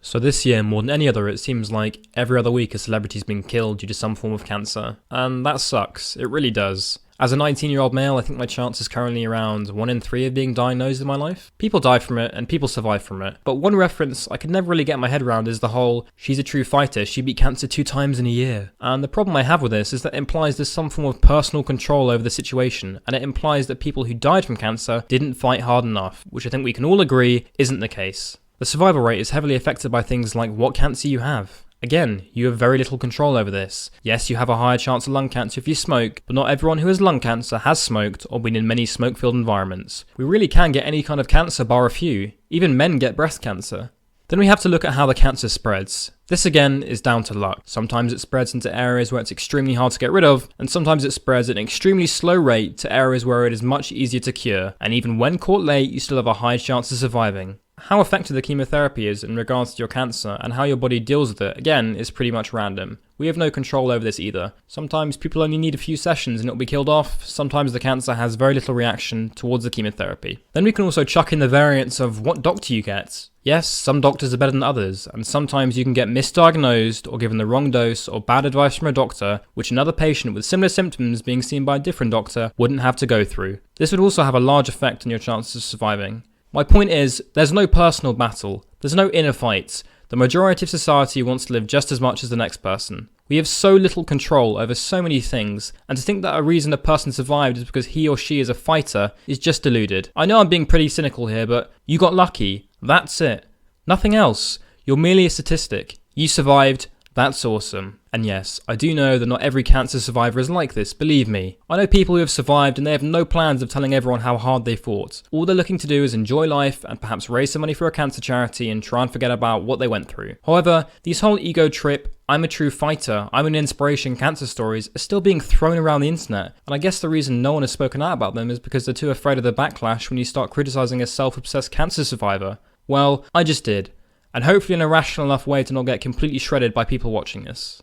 So this year, more than any other, it seems like every other week a celebrity's been killed due to some form of cancer. And that sucks. It really does. As a 19-year-old male, I think my chance is currently around 1 in 3 of being diagnosed in my life. People die from it, and people survive from it. But one reference I could never really get my head around is the whole, she's a true fighter, she beat cancer 2 times in a year. And the problem I have with this is that it implies there's some form of personal control over the situation, and it implies that people who died from cancer didn't fight hard enough, which I think we can all agree isn't the case. The survival rate is heavily affected by things like what cancer you have. Again, you have very little control over this. Yes, you have a higher chance of lung cancer if you smoke, but not everyone who has lung cancer has smoked or been in many smoke-filled environments. We really can get any kind of cancer bar a few. Even men get breast cancer. Then we have to look at how the cancer spreads. This again is down to luck. Sometimes it spreads into areas where it's extremely hard to get rid of, and sometimes it spreads at an extremely slow rate to areas where it is much easier to cure, and even when caught late, you still have a high chance of surviving. How effective the chemotherapy is in regards to your cancer and how your body deals with it, again, is pretty much random. We have no control over this either. Sometimes people only need a few sessions and it'll be killed off, sometimes the cancer has very little reaction towards the chemotherapy. Then we can also chuck in the variance of what doctor you get. Yes, some doctors are better than others, and sometimes you can get misdiagnosed or given the wrong dose or bad advice from a doctor, which another patient with similar symptoms being seen by a different doctor wouldn't have to go through. This would also have a large effect on your chances of surviving. My point is, there's no personal battle, there's no inner fights. The majority of society wants to live just as much as the next person. We have so little control over so many things, and to think that a reason a person survived is because he or she is a fighter is just deluded. I know I'm being pretty cynical here, but you got lucky. That's it. Nothing else. You're merely a statistic. You survived. That's awesome. And yes, I do know that not every cancer survivor is like this, believe me. I know people who have survived and they have no plans of telling everyone how hard they fought. All they're looking to do is enjoy life and perhaps raise some money for a cancer charity and try and forget about what they went through. However, these whole ego trip, I'm a true fighter, I'm an inspiration cancer stories are still being thrown around the internet. And I guess the reason no one has spoken out about them is because they're too afraid of the backlash when you start criticizing a self-obsessed cancer survivor. Well, I just did. And hopefully in a rational enough way to not get completely shredded by people watching this.